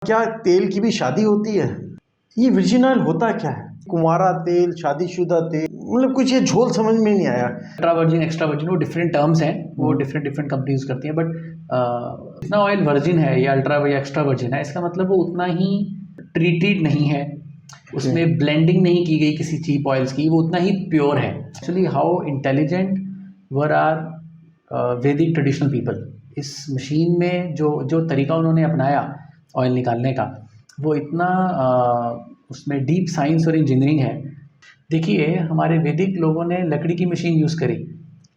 क्या तेल की भी शादी होती है? ये वर्जिन ऑयल होता क्या है? कुंवारा तेल, शादीशुदा तेल, मतलब कुछ ये झोल समझ में नहीं आया। अल्ट्रा वर्जिन, एक्स्ट्रा वर्जिन, वो डिफरेंट टर्म्स हैं, वो डिफरेंट डिफरेंट कंपनी यूज करती हैं। बट जितना ऑयल वर्जिन है या अल्ट्रा या एक्स्ट्रा वर्जिन है, इसका मतलब वो उतना ही ट्रीटेड नहीं है, उसमें ब्लेंडिंग नहीं की गई किसी चीप ऑयल्स की, वो उतना ही प्योर है। Actually how intelligent were our Vedic traditional people. इस मशीन में जो जो तरीका उन्होंने अपनाया ऑयल निकालने का, वो इतना उसमें डीप साइंस और इंजीनियरिंग है। देखिए, हमारे वैदिक लोगों ने लकड़ी की मशीन यूज़ करी,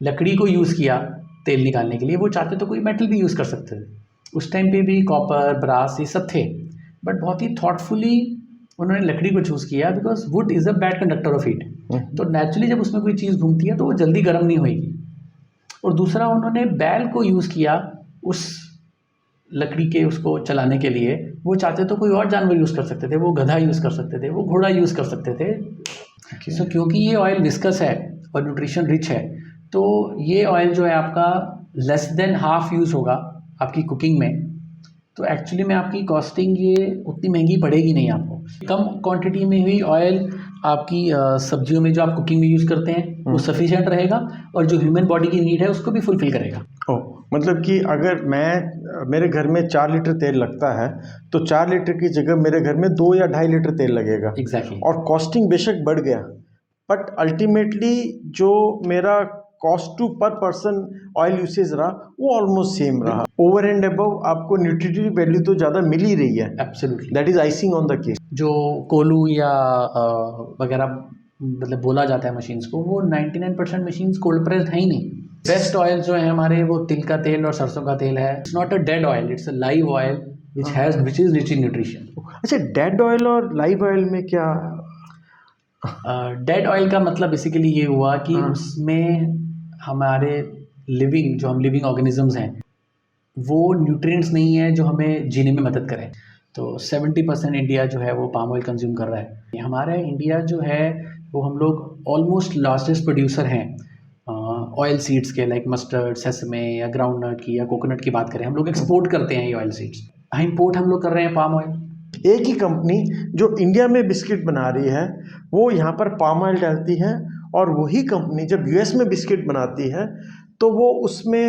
लकड़ी को यूज़ किया तेल निकालने के लिए। वो चाहते तो कोई मेटल भी यूज़ कर सकते थे, उस टाइम पे भी कॉपर, ब्रास, ये सब थे। बट बहुत ही थॉटफुली उन्होंने लकड़ी को चूज़ किया, because would is a bad conductor of heat. तो नेचुरली जब उसमें कोई चीज़ घूमती है तो वो जल्दी गर्म नहीं होएगी। और दूसरा, उन्होंने बैल को यूज़ किया उस लकड़ी के उसको चलाने के लिए। वो चाहते तो कोई और जानवर यूज़ कर सकते थे, वो गधा यूज़ कर सकते थे, वो घोड़ा यूज़ कर सकते थे। सो क्योंकि ये ऑयल विस्कस है और न्यूट्रिशन रिच है, तो ये ऑयल जो है आपका लेस देन हाफ यूज़ होगा आपकी कुकिंग में। तो एक्चुअली में आपकी कॉस्टिंग ये उतनी महंगी पड़ेगी नहीं आपको। कम क्वांटिटी में हुई ऑयल आपकी सब्जियों में जो आप कुकिंग में यूज़ करते हैं वो सफिशिएंट रहेगा, और जो ह्यूमन बॉडी की नीड है उसको भी फुलफिल करेगा। मतलब कि अगर मेरे घर में 4 लीटर तेल लगता है तो 4 लीटर की जगह मेरे घर में 2 या 2.5 लीटर तेल लगेगा। एग्जैक्टली। और कॉस्टिंग बेशक बढ़ गया, बट अल्टीमेटली जो मेरा कॉस्ट टू पर पर्सन ऑयल यूसेज रहा वो ऑलमोस्ट सेम रहा। ओवर एंड अबव आपको न्यूट्रिटिव वैल्यू तो ज़्यादा मिल ही रही है। Absolutely. That is icing on the cake. जो कोलू या वगैरह मतलब बोला जाता है मशीन्स को, वो 99% मशीन्स कोल्ड प्रेस्ड है ही नहीं। बेस्ट ऑयल जो है हमारे, वो तिल का तेल और सरसों का तेल है। It's not a dead oil, it's a live oil which is rich in nutrition. अच्छा, डेड ऑयल और लाइव ऑयल में क्या? डेड ऑयल का मतलब बेसिकली ये हुआ कि उसमें हमारे जो हम लिविंग ऑर्गेनिजम्स हैं, वो न्यूट्रिएंट्स नहीं है जो हमें जीने में मदद करें। तो 70% इंडिया जो है वो पाम ऑयल कंज्यूम कर रहा है। हमारा इंडिया जो है वो हम लोग ऑलमोस्ट लार्जेस्ट प्रोड्यूसर हैं ऑयल सीड्स के, लाइक मस्टर्ड, सेसमे या ग्राउंडनट की या कोकोनट की बात करें, हम लोग एक्सपोर्ट करते हैं ये ऑयल सीड्स। इम्पोर्ट हम लोग कर रहे हैं पाम ऑयल। एक ही कंपनी जो इंडिया में बिस्किट बना रही है वो यहाँ पर पाम ऑयल डालती है, और वही कंपनी जब यूएस में बिस्किट बनाती है तो वो उसमें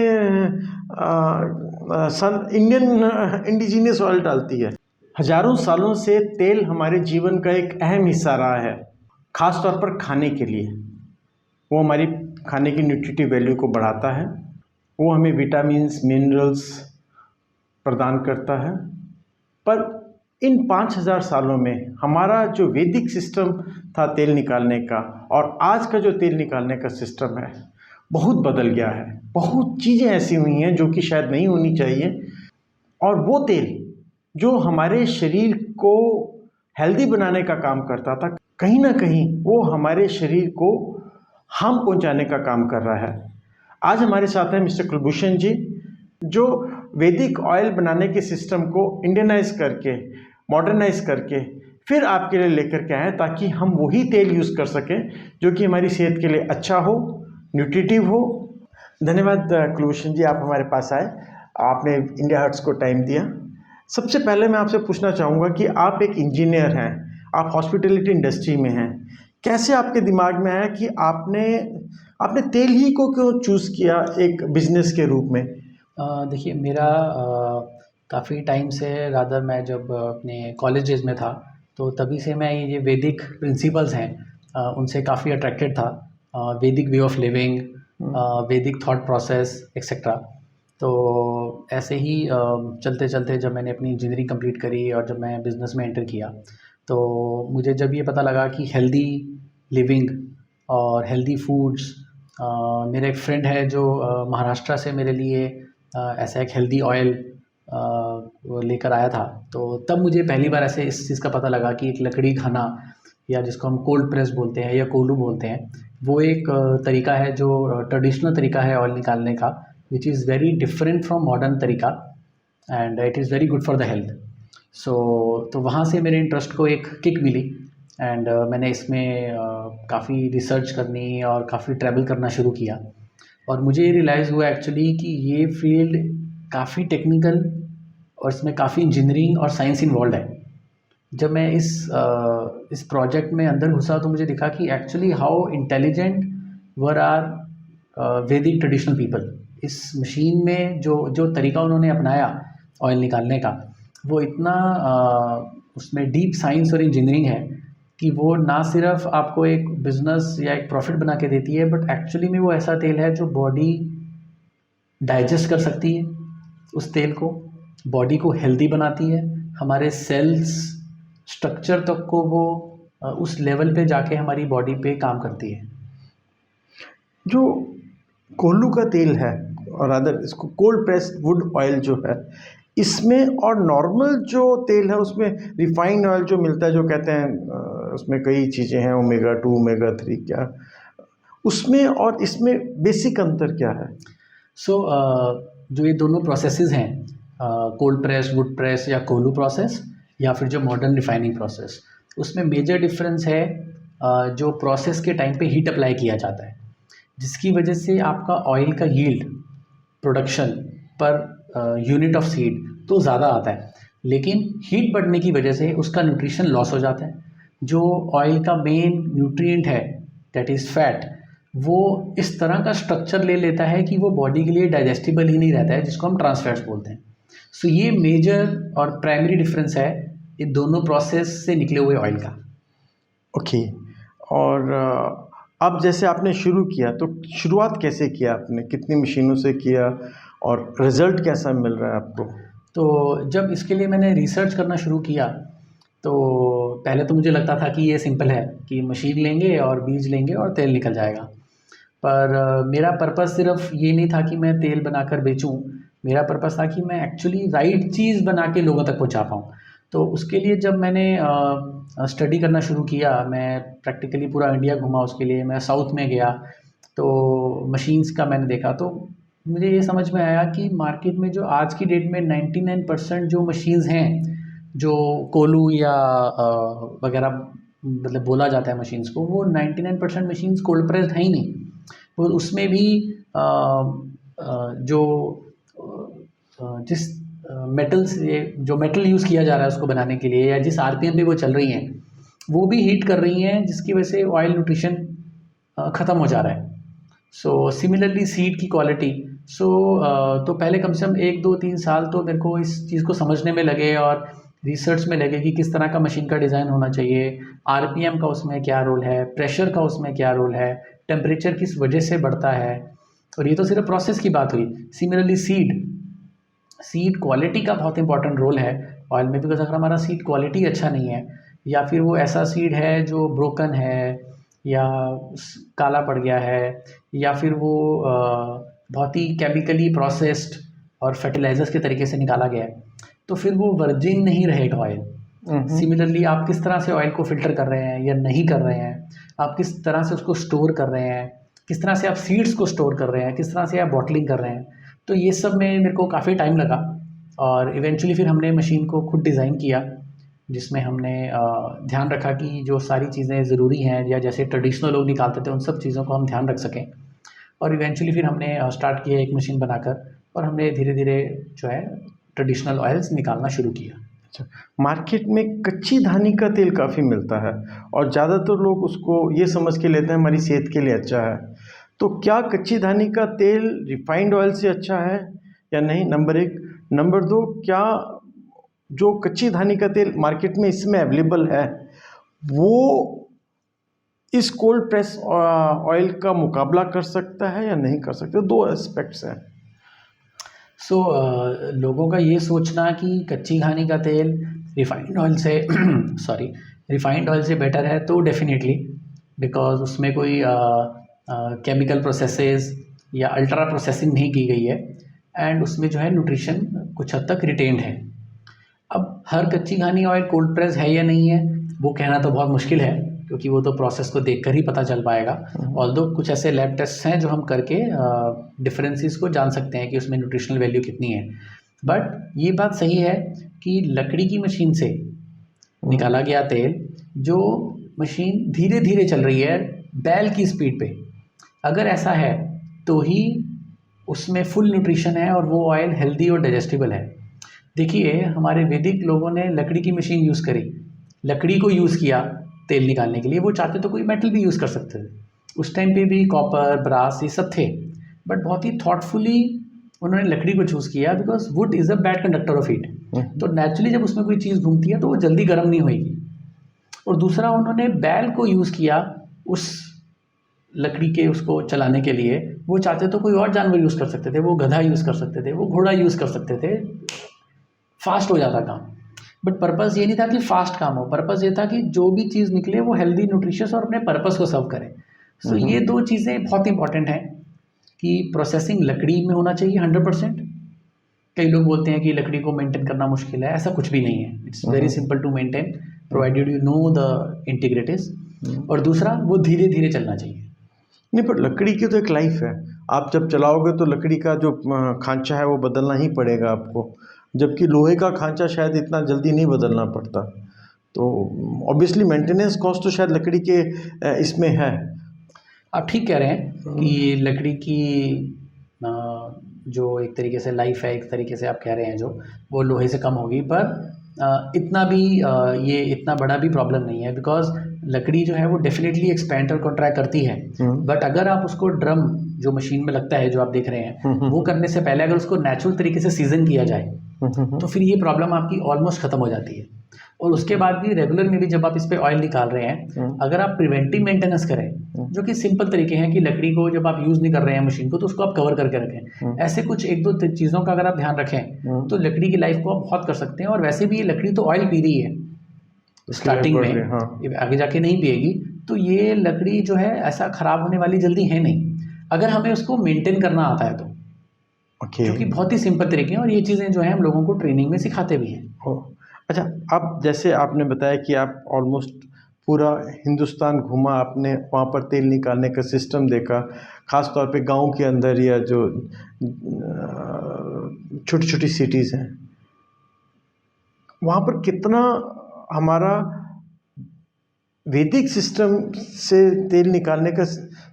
इंडियन इंडिजीनियस ऑयल डालती है। हजारों सालों से तेल हमारे जीवन का एक अहम हिस्सा रहा है, खास तौर पर खाने के लिए। वो हमारी खाने की न्यूट्रिटिव वैल्यू को बढ़ाता है, वो हमें विटामिन्स, मिनरल्स प्रदान करता है। पर इन 5000 सालों में हमारा जो वैदिक सिस्टम था तेल निकालने का और आज का जो तेल निकालने का सिस्टम है बहुत बदल गया है। बहुत चीज़ें ऐसी हुई हैं जो कि शायद नहीं होनी चाहिए, और वो तेल जो हमारे शरीर को हेल्दी बनाने का काम करता था, कहीं ना कहीं वो हमारे शरीर को हार्म पहुंचाने का काम कर रहा है। आज हमारे साथ हैं मिस्टर कुलभूषण जी, जो वैदिक ऑयल बनाने के सिस्टम को इंडियनाइज करके, मॉडर्नाइज करके फिर आपके लिए लेकर के आए, ताकि हम वही तेल यूज़ कर सकें जो कि हमारी सेहत के लिए अच्छा हो, न्यूट्रिटिव हो। धन्यवाद कुलभूषण जी, आप हमारे पास आए, आपने इंडिया हर्ट्स को टाइम दिया। सबसे पहले मैं आपसे पूछना चाहूँगा कि आप एक इंजीनियर हैं, आप हॉस्पिटैलिटी इंडस्ट्री में हैं, कैसे आपके दिमाग में आया कि आपने तेल ही को क्यों चूज़ किया एक बिजनेस के रूप में? देखिए, मेरा काफ़ी टाइम से, रादर मैं जब अपने कॉलेज डेज में था, तो तभी से मैं ये वैदिक प्रिंसिपल्स हैं उनसे काफ़ी अट्रैक्टेड था। वैदिक वे ऑफ लिविंग, वैदिक थॉट प्रोसेस एक्सेट्रा। तो ऐसे ही चलते चलते जब मैंने अपनी इंजीनियरिंग कंप्लीट करी और जब मैं बिज़नेस में एंटर किया, तो मुझे जब ये पता लगा कि हेल्दी लिविंग और हेल्दी फूड्स, मेरा एक फ्रेंड है जो महाराष्ट्र से मेरे लिए ऐसा एक हेल्दी ऑयल वो लेकर आया था। तो तब मुझे पहली बार ऐसे इस चीज़ का पता लगा कि एक लकड़ी खाना, या जिसको हम कोल्ड प्रेस बोलते हैं या कोलू बोलते हैं, वो एक तरीका है जो ट्रेडिशनल तरीका है ऑयल निकालने का, which is very different from modern तरीका, and it is very good for the health. तो वहाँ से मेरे इंटरेस्ट को एक किक मिली, एंड मैंने इसमें काफ़ी रिसर्च करनी और काफ़ी ट्रैवल करना शुरू किया। और मुझे ये रियलाइज़ हुआ एक्चुअली कि ये फील्ड काफ़ी टेक्निकल और इसमें काफ़ी इंजीनियरिंग और साइंस इन्वॉल्व है। जब मैं इस प्रोजेक्ट में अंदर घुसा तो मुझे दिखा कि actually how intelligent were our Vedic traditional people. इस मशीन में जो तरीका उन्होंने अपनाया ऑयल निकालने का, वो इतना उसमें डीप साइंस और इंजीनियरिंग है कि वो ना सिर्फ आपको एक बिजनेस या एक प्रॉफिट बना के देती है, बट एक्चुअली में वो ऐसा तेल है जो बॉडी डाइजेस्ट कर सकती है, उस तेल को बॉडी को हेल्दी बनाती है, हमारे सेल्स स्ट्रक्चर तक को वो उस लेवल पे जाके हमारी बॉडी पे काम करती है। जो कोल्लू का तेल है, और अदर इसको कोल्ड प्रेस्ड वुड ऑयल जो है, इसमें और नॉर्मल जो तेल है उसमें रिफाइंड ऑयल जो मिलता है, जो कहते हैं उसमें कई चीज़ें हैं, ओमेगा 2 ओमेगा 3, क्या उसमें और इसमें बेसिक अंतर क्या है? सो जो ये दोनों प्रोसेसेस हैं, कोल्ड प्रेस, वुड प्रेस या कोल्लू प्रोसेस, या फिर जो मॉडर्न रिफाइनिंग प्रोसेस, उसमें मेजर डिफरेंस है जो प्रोसेस के टाइम पे हीट अप्लाई किया जाता है, जिसकी वजह से आपका ऑयल का yield production per unit of seed तो ज़्यादा आता है, लेकिन हीट बढ़ने की वजह से उसका न्यूट्रिशन लॉस हो जाता है। जो ऑयल का मेन न्यूट्रिएंट है, दैट इज़ फैट, वो इस तरह का स्ट्रक्चर ले लेता है कि वो बॉडी के लिए डाइजेस्टिबल ही नहीं रहता है, जिसको हम ट्रांस फैट्स बोलते हैं। सो ये मेजर और प्राइमरी डिफरेंस है इन दोनों प्रोसेस से निकले हुए ऑयल का। ओके। और अब जैसे आपने शुरू किया, तो शुरुआत कैसे किया आपने, कितनी मशीनों से किया और रिज़ल्ट कैसा मिल रहा है आपको? तो जब इसके लिए मैंने रिसर्च करना शुरू किया तो पहले तो मुझे लगता था कि ये सिंपल है कि मशीन लेंगे और बीज लेंगे और तेल निकल जाएगा, पर मेरा पर्पस सिर्फ ये नहीं था कि मैं तेल बनाकर बेचूं। मेरा पर्पस था कि मैं एक्चुअली राइट चीज़ बना के लोगों तक पहुंचा पाऊं। तो उसके लिए जब मैंने स्टडी करना शुरू किया, मैं प्रैक्टिकली पूरा इंडिया घूमा उसके लिए। मैं साउथ में गया तो मशीन्स का मैंने देखा, तो मुझे ये समझ में आया कि मार्केट में जो आज की डेट में 99% जो मशीन्स हैं, जो कोल्लू या वगैरह मतलब बोला जाता है मशीन्स को, वो 99% मशीन्स कोल्ड प्रेस्ड है ही नहीं। वो उसमें भी जो जिस मेटल से जो मेटल यूज़ किया जा रहा है उसको बनाने के लिए, या जिस आरपीएम पे वो चल रही हैं, वो भी हीट कर रही हैं, जिसकी वजह से ऑयल न्यूट्रिशन ख़त्म हो जा रहा है। सो सिमिलरली सीड की क्वालिटी, तो पहले कम से कम 1 2 3 साल तो मेरे को इस चीज़ को समझने में लगे और रिसर्च में लगे कि किस तरह का मशीन का डिज़ाइन होना चाहिए, आरपीएम का उसमें क्या रोल है, प्रेशर का उसमें क्या रोल है, टेम्परेचर किस वजह से बढ़ता है। और ये तो सिर्फ प्रोसेस की बात हुई। सिमिलरली सीड क्वालिटी का बहुत इंपॉर्टेंट रोल है ऑयल में, बिकॉज अगर हमारा सीड क्वालिटी अच्छा नहीं है, या फिर वो ऐसा सीड है जो ब्रोकन है, या काला पड़ गया है, या फिर वो बहुत ही केमिकली प्रोसेस्ड और फर्टिलाइजर्स के तरीके से निकाला गया है, तो फिर वो वर्जिन नहीं रहेगा ऑयल। सिमिलरली आप किस तरह से ऑयल को फ़िल्टर कर रहे हैं या नहीं कर रहे हैं, आप किस तरह से उसको स्टोर कर रहे हैं, किस तरह से आप सीड्स को स्टोर कर रहे हैं, किस तरह से आप बॉटलिंग कर रहे हैं, तो ये सब में मेरे को काफ़ी टाइम लगा। और इवेंचुअली फिर हमने मशीन को खुद डिज़ाइन किया, जिसमें हमने ध्यान रखा कि जो सारी चीज़ें ज़रूरी हैं या जैसे ट्रेडिशनल लोग निकालते थे, उन सब चीज़ों को हम ध्यान रख सकें। और इवेंचुअली फिर हमने स्टार्ट किया एक मशीन बनाकर, और हमने धीरे धीरे जो है ट्रेडिशनल ऑयल्स निकालना शुरू किया। अच्छा, मार्केट में कच्ची धानी का तेल काफ़ी मिलता है, और ज़्यादातर लोग उसको ये समझ के लेते हैं हमारी सेहत के लिए अच्छा है। तो क्या कच्ची धानी का तेल रिफाइंड ऑयल से अच्छा है या नहीं, नंबर 1। नंबर 2, क्या जो कच्ची धानी का तेल मार्केट में इसमें अवेलेबल है, वो इस कोल्ड प्रेस ऑयल का मुकाबला कर सकता है या नहीं कर सकता? 2 एस्पेक्ट्स हैं। लोगों का ये सोचना कि कच्ची घानी का तेल रिफाइंड ऑयल से रिफाइंड ऑयल से बेटर है, तो डेफिनेटली, बिकॉज उसमें कोई केमिकल प्रोसेसेस या अल्ट्रा प्रोसेसिंग नहीं की गई है, एंड उसमें जो है न्यूट्रिशन कुछ हद तक रिटेन्ड है। अब हर कच्ची घानी ऑयल कोल्ड प्रेस है या नहीं है, वो कहना तो बहुत मुश्किल है, क्योंकि वो तो प्रोसेस को देखकर ही पता चल पाएगा। ऑल्दो कुछ ऐसे लैब टेस्ट हैं जो हम करके डिफरेंसेस को जान सकते हैं कि उसमें न्यूट्रिशनल वैल्यू कितनी है। बट ये बात सही है कि लकड़ी की मशीन से निकाला गया तेल, जो मशीन धीरे धीरे चल रही है बैल की स्पीड पे, अगर ऐसा है तो ही उसमें फुल न्यूट्रिशन है और वो ऑयल हेल्दी और डाइजेस्टिबल है। देखिए, हमारे वैदिक लोगों ने लकड़ी की मशीन यूज़ करी, लकड़ी को यूज़ किया तेल निकालने के लिए। वो चाहते तो कोई मेटल भी यूज़ कर सकते थे। उस टाइम पे भी कॉपर, ब्रास ये सब थे, बट बहुत ही थॉटफुली उन्होंने लकड़ी को चूज़ किया because would is a bad conductor of heat. तो नेचुरली जब उसमें कोई चीज़ घूमती है तो वो जल्दी गर्म नहीं होएगी। और दूसरा उन्होंने बैल को यूज़ किया उस लकड़ी के उसको चलाने के लिए। वो चाहते तो कोई और जानवर यूज़ कर सकते थे, वो गधा यूज़ कर सकते थे, वो घोड़ा यूज़ कर सकते थे, फास्ट हो जाता काम। बट पर्पस ये नहीं था कि फास्ट काम हो, पर्पस ये था कि जो भी चीज़ निकले वो हेल्दी, न्यूट्रिशियस और अपने पर्पस को सर्व करे। सो ये दो चीज़ें बहुत इंपॉर्टेंट हैं कि प्रोसेसिंग लकड़ी में होना चाहिए 100%। कई लोग बोलते हैं कि लकड़ी को मेंटेन करना मुश्किल है, ऐसा कुछ भी नहीं है। It's very simple to maintain provided you know the integrities. और दूसरा, वो धीरे धीरे चलना चाहिए। नहीं, पर लकड़ी की तो एक लाइफ है। आप जब चलाओगे तो लकड़ी का जो खांचा है वो बदलना ही पड़ेगा आपको, जबकि लोहे का खांचा शायद इतना जल्दी नहीं बदलना पड़ता। तो ऑब्वियसली मेंटेनेंस कॉस्ट तो शायद लकड़ी के इसमें है। आप ठीक कह रहे हैं कि लकड़ी की अ, जो एक तरीके से लाइफ है, एक तरीके से आप कह रहे हैं जो, वो लोहे से कम होगी। पर इतना भी ये इतना बड़ा भी प्रॉब्लम नहीं है बिकॉज़ लकड़ी जो है वो डेफिनेटली एक्सपैंड और कॉन्ट्रैक्ट करती है। बट अगर आप उसको ड्रम जो मशीन में लगता है, जो आप देख रहे हैं, वो करने से पहले अगर उसको नेचुरल तरीके से सीजन किया जाए तो फिर ये प्रॉब्लम आपकी ऑलमोस्ट ख़त्म हो जाती है। और उसके बाद भी रेगुलर में भी जब आप इस पे ऑयल निकाल रहे हैं, अगर आप प्रिवेंटिव मेंटेनेंस करें, जो कि सिंपल तरीके हैं कि लकड़ी को जब आप यूज़ नहीं कर रहे हैं मशीन को, तो उसको आप कवर करके रखें। ऐसे कुछ एक दो चीज़ों का अगर आप ध्यान रखें तो लकड़ी की लाइफ को आप बहुत कर सकते हैं। और वैसे भी ये लकड़ी तो ऑयल पी रही है स्टार्टिंग में, हाँ। आगे जाके नहीं पिएगी। तो ये लकड़ी जो है ऐसा ख़राब होने वाली जल्दी है नहीं, अगर हमें उसको मेंटेन करना आता है तो। ओके। जो कि बहुत ही सिंपल तरीके हैं और ये चीज़ें जो है हम लोगों को ट्रेनिंग में सिखाते भी हैं। अच्छा, अब जैसे आपने बताया कि आप ऑलमोस्ट पूरा हिंदुस्तान घूमा, आपने वहाँ पर तेल निकालने का सिस्टम देखा, ख़ास तौर पे गांव के अंदर या जो छोटी छोटी सिटीज़ हैं, वहाँ पर कितना हमारा वैदिक सिस्टम से तेल निकालने का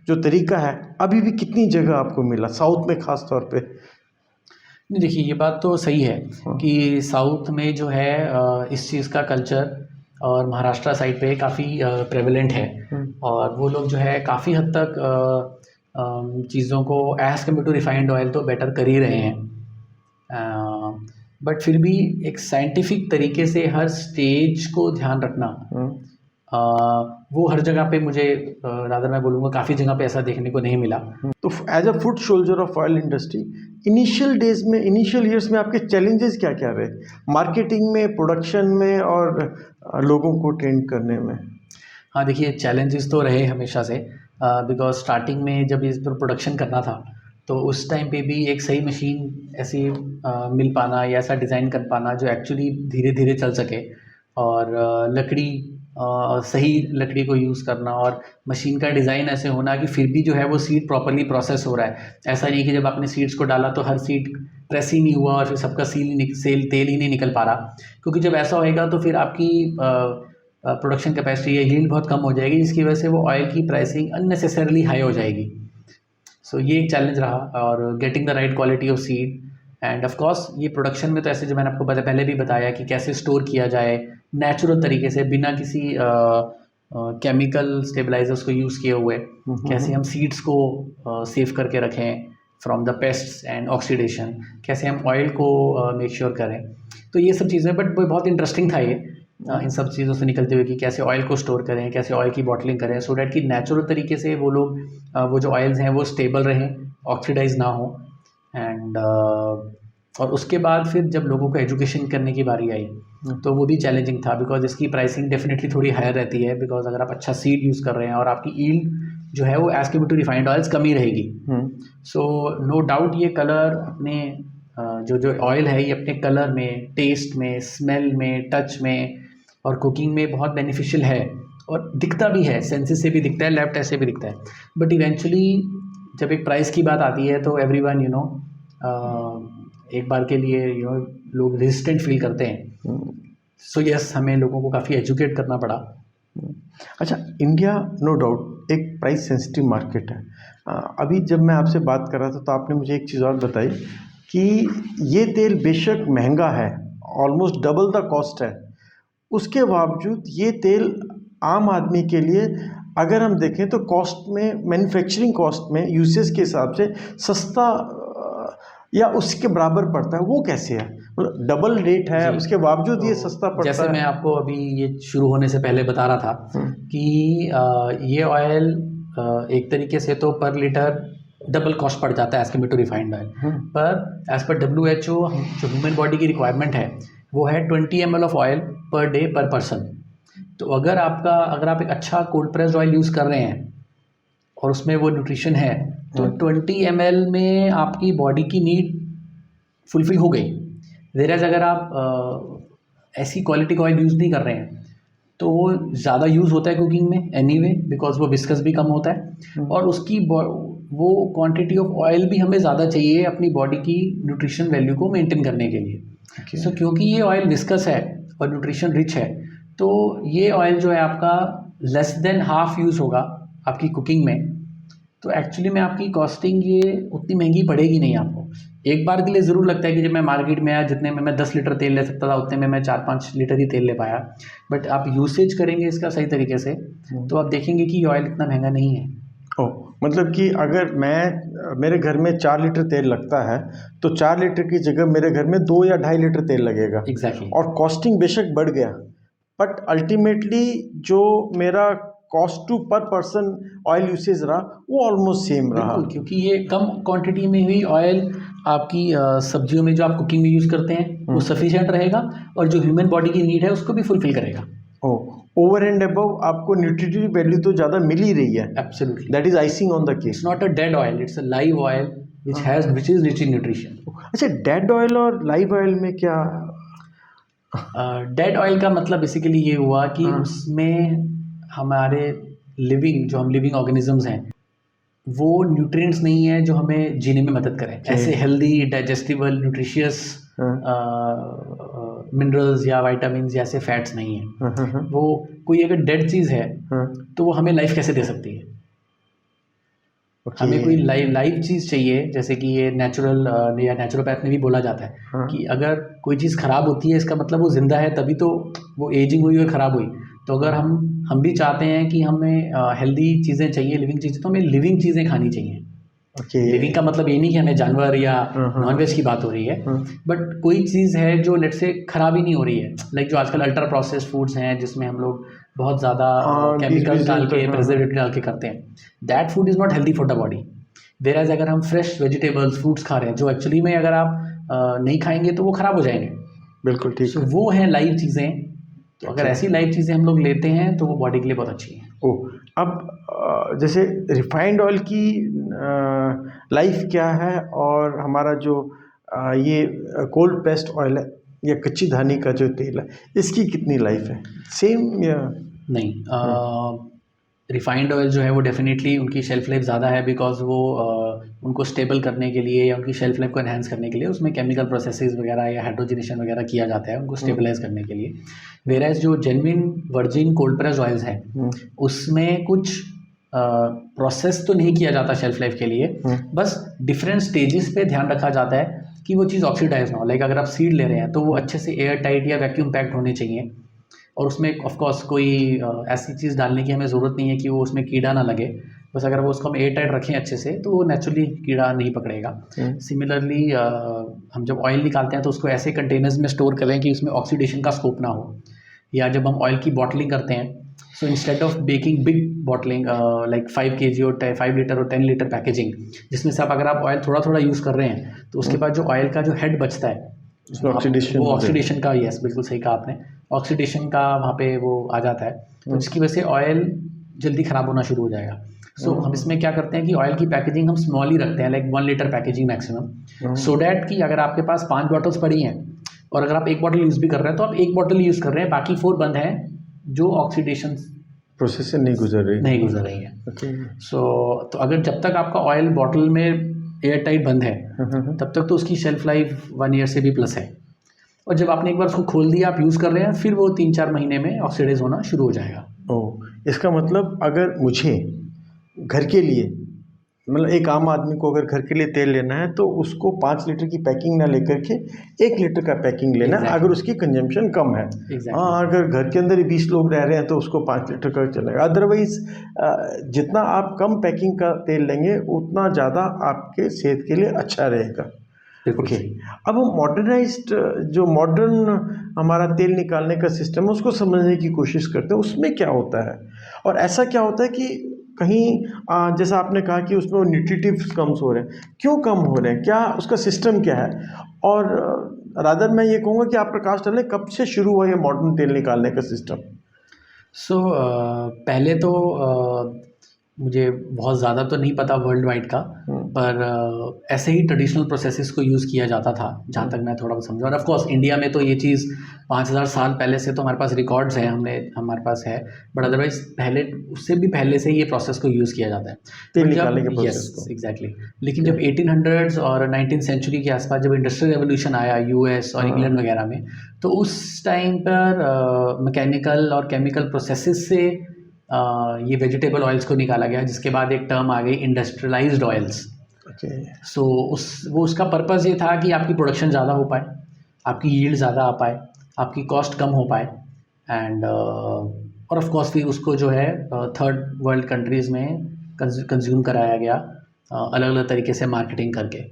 जो तरीका है अभी भी कितनी जगह आपको मिला, साउथ में ख़ास तौर पे? नहीं, देखिए ये बात तो सही है कि साउथ में जो है इस चीज़ का कल्चर और महाराष्ट्र साइड पे काफ़ी प्रेवलेंट है। और वो लोग जो है काफ़ी हद तक चीज़ों को as compare to refined oil तो बेटर कर ही रहे हैं। बट फिर भी एक साइंटिफिक तरीके से हर स्टेज को ध्यान रखना, वो हर जगह पे मुझे रादर मैं बोलूँगा काफ़ी जगह पे ऐसा देखने को नहीं मिला। तो as a food soldier of oil industry, initial days में, इनिशियल ईयर्स में आपके चैलेंजेस क्या क्या रहे, मार्केटिंग में, प्रोडक्शन में और लोगों को ट्रेन करने में? हाँ, देखिए चैलेंजेस तो रहे हमेशा से, बिकॉज स्टार्टिंग में जब इस पर प्रोडक्शन करना था तो उस टाइम पे भी एक सही मशीन ऐसी मिल पाना या ऐसा डिज़ाइन कर पाना जो एक्चुअली धीरे धीरे चल सके, और लकड़ी सही लकड़ी को यूज़ करना, और मशीन का डिज़ाइन ऐसे होना कि फिर भी जो है वो सीड प्रॉपरली प्रोसेस हो रहा है। ऐसा नहीं कि जब आपने सीड्स को डाला तो हर सीड प्रेस ही नहीं हुआ और फिर सबका तेल ही नहीं निकल पा रहा, क्योंकि जब ऐसा होएगा तो फिर आपकी प्रोडक्शन कैपेसिटी या यील्ड बहुत कम हो जाएगी, जिसकी वजह से वो ऑयल की प्राइसिंग अननेसेसरली हाई हो जाएगी। सो ये एक चैलेंज रहा, और getting the right quality of seed. End of course ये प्रोडक्शन में तो ऐसे जो मैंने आपको पहले भी बताया कि कैसे स्टोर किया जाए नेचुरल तरीके से बिना किसी केमिकल स्टेबलाइजर्स को यूज़ किए हुए, कैसे हम सीड्स को सेव करके रखें from the pests and oxidation, कैसे हम ऑयल को मेक श्योर करें। तो ये सब चीज़ें, बट वो बहुत इंटरेस्टिंग था ये इन सब चीज़ों से निकलते हुए कि कैसे ऑयल को स्टोर करें, कैसे ऑयल की बॉटलिंग करें, सो डैट कि नेचुरल तरीके से वो लोग वो जो ऑयल्स हैं वो स्टेबल रहें, ऑक्सीडाइज ना हो। एंड और उसके बाद फिर जब लोगों को एजुकेशन करने की बारी आई तो वो भी चैलेंजिंग था, बिकॉज इसकी प्राइसिंग डेफिनेटली थोड़ी हायर रहती है, बिकॉज अगर आप अच्छा सीड यूज़ कर रहे हैं और आपकी ईल्ड जो है वो as compare to refined oils कम ही रहेगी। सो नो डाउट ये कलर अपने जो ऑयल है ये अपने कलर में, टेस्ट में, स्मेल में, टच में और कुकिंग में बहुत बेनिफिशियल है, और दिखता भी है, सेंसेस से भी दिखता है, लेफ्ट ऐसे भी दिखता है। बट इवेंचुअली जब एक प्राइस की बात आती है तो एवरीवन एक बार के लिए लोग रेजिस्टेंट फील करते हैं। सो यस, हमें लोगों को काफ़ी एजुकेट करना पड़ा। अच्छा, इंडिया नो डाउट एक प्राइस सेंसिटिव मार्केट है। अभी जब मैं आपसे बात कर रहा था तो आपने मुझे एक चीज़ और बताई कि ये तेल बेशक महंगा है ऑलमोस्ट डबल द कॉस्ट है, उसके बावजूद ये तेल आम आदमी के लिए अगर हम देखें तो कॉस्ट में, मैन्युफैक्चरिंग कॉस्ट में, यूसेज के हिसाब से सस्ता या उसके बराबर पड़ता है। वो कैसे है? मतलब डबल रेट है, जी। उसके बावजूद ये तो सस्ता पड़ता जैसे है। मैं आपको अभी ये शुरू होने से पहले बता रहा था कि ये ऑयल एक तरीके से तो पर लीटर डबल कॉस्ट पड़ जाता है as compare to refined oil, पर एज पर WHO जो ह्यूमन बॉडी की रिक्वायरमेंट है वो है 20 ml of oil per day per person. तो अगर आप एक अच्छा कोल्ड प्रेस्ड ऑयल यूज़ कर रहे हैं और उसमें वो न्यूट्रिशन है तो 20 ml में आपकी बॉडी की नीड फुलफिल हो गई। वेराज अगर आप ऐसी क्वालिटी का ऑयल यूज़ नहीं कर रहे हैं तो वो ज़्यादा यूज़ होता है कुकिंग में एनीवे, बिकॉज वो विस्कस भी कम होता है और उसकी वो क्वांटिटी ऑफ ऑयल भी हमें ज़्यादा चाहिए अपनी बॉडी की न्यूट्रिशन वैल्यू को मेंटेन करने के लिए। सो क्योंकि ये ऑयल विस्कस है और न्यूट्रिशन रिच है तो ये ऑयल जो है आपका लेस देन हाफ यूज़ होगा आपकी कुकिंग में। तो एक्चुअली में आपकी कॉस्टिंग ये उतनी महंगी पड़ेगी नहीं आपको। एक बार के लिए ज़रूर लगता है कि जब मैं मार्केट में आया जितने में मैं 10 लीटर तेल ले सकता था उतने में मैं 4-5 लीटर ही तेल ले पाया, बट आप यूसेज करेंगे इसका सही तरीके से तो आप देखेंगे कि ये ऑयल इतना महंगा नहीं है। मतलब कि अगर मेरे घर में 4 लीटर तेल लगता है तो 4 लीटर की जगह मेरे घर में 2 या 2.5 लीटर तेल लगेगा। एग्जैक्टली। और कॉस्टिंग बेशक बढ़ गया बट अल्टीमेटली जो मेरा कॉस्ट टू पर पर्सन ऑयल यूसेज रहा वो ऑलमोस्ट सेम रहा। बिल्कुल, क्योंकि ये कम क्वांटिटी में हुई ऑयल आपकी सब्जियों में जो आप कुकिंग में यूज़ करते हैं वो सफिशिएंट रहेगा और जो ह्यूमन बॉडी की नीड है उसको भी फुलफिल करेगा। ओवर एंड अबव आपको न्यूट्रिटिव वैल्यू तो ज़्यादा मिल ही रही है। Absolutely, that is icing on the cake. It's not a dead oil, it's a live oil which is rich in nutrition. अच्छा, डेड ऑयल और लाइव ऑयल में क्या? डेड ऑयल का मतलब बेसिकली ये हुआ कि उसमें हमारे जो हम लिविंग ऑर्गेनिजम्स हैं वो न्यूट्रिएंट्स नहीं है जो हमें जीने में मदद करें। ऐसे हेल्दी डाइजेस्टिबल न्यूट्रिशियस मिनरल्स या विटामिन्स या ऐसे फैट्स नहीं है। वो कोई अगर डेड चीज़ है तो वो हमें लाइफ कैसे दे सकती है? हमें कोई लाइव चीज़ चाहिए, जैसे कि ये नेचुरल या नेचुरोपैथ में भी बोला जाता है कि अगर कोई चीज़ ख़राब होती है इसका मतलब वो ज़िंदा है, तभी तो वो एजिंग हुई और ख़राब हुई। तो अगर हम भी चाहते हैं कि हमें हेल्दी चीज़ें चाहिए, लिविंग चीज़ें, तो हमें लिविंग चीज़ें खानी चाहिए। लिविंग का मतलब ये नहीं कि हमें जानवर या नॉनवेज की बात हो रही है, बट कोई चीज़ है जो लेट से ख़राब ही नहीं हो रही है। लाइक जो आजकल अल्ट्रा प्रोसेस्ड फूड्स हैं जिसमें हम लोग बहुत ज़्यादा केमिकल्स डाल के, प्रिजर्वेटिव डाल के करते हैं, that food is not healthy for the body. वेराज अगर हम फ्रेश वेजिटेबल्स फ्रूट्स खा रहे हैं जो एक्चुअली में अगर आप नहीं खाएंगे तो वो ख़राब हो जाएंगे। बिल्कुल ठीक। So, वो है लाइव चीज़ें। तो अगर ऐसी लाइव चीज़ें हम लोग लेते हैं तो वो बॉडी के लिए बहुत अच्छी है। अब जैसे रिफाइंड ऑयल की लाइफ क्या है और हमारा जो ये कोल्ड प्रेस्ड ऑयल है या कच्ची घानी का जो तेल है इसकी कितनी लाइफ है? सेम या नहीं? रिफाइंड ऑयल जो है वो डेफिनेटली उनकी शेल्फ लाइफ ज़्यादा है, बिकॉज वो उनको स्टेबल करने के लिए या उनकी शेल्फ लाइफ को एनहांस करने के लिए उसमें केमिकल प्रोसेसेस वगैरह या हाइड्रोजनेशन वगैरह किया जाता है उनको स्टेबलाइज करने के लिए। वेराज जो genuine virgin cold pressed oils हैं उसमें कुछ प्रोसेस तो नहीं किया जाता शेल्फ लाइफ के लिए, बस डिफरेंट स्टेजेस पे ध्यान रखा जाता है कि वो चीज़ ऑक्सीडाइज ना हो। लाइक अगर आप सीड ले रहे हैं तो वो अच्छे से एयर टाइट या वैक्यूम पैक्ड होने चाहिए और उसमें ऑफ कोर्स कोई ऐसी चीज़ डालने की हमें ज़रूरत नहीं है कि वो उसमें कीड़ा ना लगे। बस अगर वो उसको हम एयर टाइट रखें अच्छे से तो वो नेचुरली कीड़ा नहीं पकड़ेगा। सिमिलरली हम जब ऑयल निकालते हैं तो उसको ऐसे कंटेनर्स में स्टोर करें कि उसमें ऑक्सीडेशन का स्कोप ना हो। या जब हम ऑयल की बॉटलिंग करते हैं so instead of baking big bottling like 5 kg और 5 लीटर और 10 लीटर पैकेजिंग जिसमें से अगर आप ऑयल थोड़ा थोड़ा यूज़ कर रहे हैं तो उसके बाद जो ऑयल का जो हेड बचता है वो ऑक्सीडेशन का, यस बिल्कुल सही कहा आपने, ऑक्सीडेशन का वहाँ पे वो आ जाता है तो जिसकी वजह से ऑयल जल्दी ख़राब होना शुरू हो जाएगा। सो हम इसमें क्या करते हैं कि ऑयल की पैकेजिंग हम स्मॉल ही रखते हैं, like 1 litre packaging maximum, so that कि अगर आपके पास 5 बॉटल्स पड़ी हैं और अगर आप 1 बॉटल यूज़ भी कर रहे हैं तो आप 1 बॉटल यूज़ कर रहे हैं, बाकी 4 बंद हैं जो ऑक्सीडेशन प्रोसेस से नहीं गुजर रही है। सो तो अगर जब तक आपका ऑयल बॉटल में एयर टाइट बंद है तब तक तो उसकी शेल्फ लाइफ 1 ईयर से भी प्लस है, और जब आपने एक बार उसको खोल दिया आप यूज़ कर रहे हैं फिर वो 3-4 महीने में ऑक्सीडाइज होना शुरू हो जाएगा। इसका मतलब अगर मुझे घर के लिए मतलब एक आम आदमी को अगर घर के लिए तेल लेना है तो उसको 5 लीटर की पैकिंग ना लेकर के 1 लीटर का पैकिंग लेना है, Exactly. अगर उसकी कंजम्पशन कम है। Exactly. हाँ, अगर घर के अंदर ही 20 लोग रह रहे हैं तो उसको 5 लीटर का चलेगा। अदरवाइज जितना आप कम पैकिंग का तेल लेंगे उतना ज़्यादा आपके सेहत के लिए अच्छा रहेगा। बिल्कुल ओके, सही। अब हम मॉडर्नाइज्ड जो मॉडर्न हमारा तेल निकालने का सिस्टम है उसको समझने की कोशिश करते हैं, उसमें क्या होता है और ऐसा क्या होता है कि कहीं जैसा आपने कहा कि उसमें न्यूट्रिटिव्स कम हो रहे हैं, क्यों कम हो रहे हैं, क्या उसका सिस्टम क्या है? और रादर मैं ये कहूँगा कि आप प्रकाश डालें कब से शुरू हुआ ये मॉडर्न तेल निकालने का सिस्टम? सो पहले तो मुझे बहुत ज़्यादा तो नहीं पता वर्ल्ड वाइड का, पर ऐसे ही ट्रेडिशनल प्रोसेसेस को यूज़ किया जाता था जहाँ तक मैं थोड़ा बहुत समझा। और ऑफ कोर्स इंडिया में तो ये चीज़ 5000 साल पहले से तो हमारे पास रिकॉर्ड्स हैं, हमारे पास है, बट अदरवाइज पहले उससे भी पहले से ये प्रोसेस को यूज़ किया जाता है तेल बट निकालने के जब प्रोसेस यस को। एग्जैक्टली। लेकिन जब 1800s और 19th सेंचुरी के आसपास जब इंडस्ट्रियल रेवोल्यूशन आया यूएस और इंग्लैंड वगैरह में, तो उस टाइम पर मैकेनिकल और केमिकल प्रोसेसेस से ये वेजिटेबल ऑयल्स को निकाला गया, जिसके बाद एक टर्म आ गई इंडस्ट्रियलाइज्ड ऑयल्स। ओके, सो उसका पर्पज़ ये था कि आपकी प्रोडक्शन ज़्यादा हो पाए, आपकी यील्ड ज़्यादा आ पाए, आपकी कॉस्ट कम हो पाए, एंड और ऑफ कोर्स फिर उसको जो है थर्ड वर्ल्ड कंट्रीज़ में कंज्यूम कराया गया अलग अलग तरीके से मार्केटिंग करके।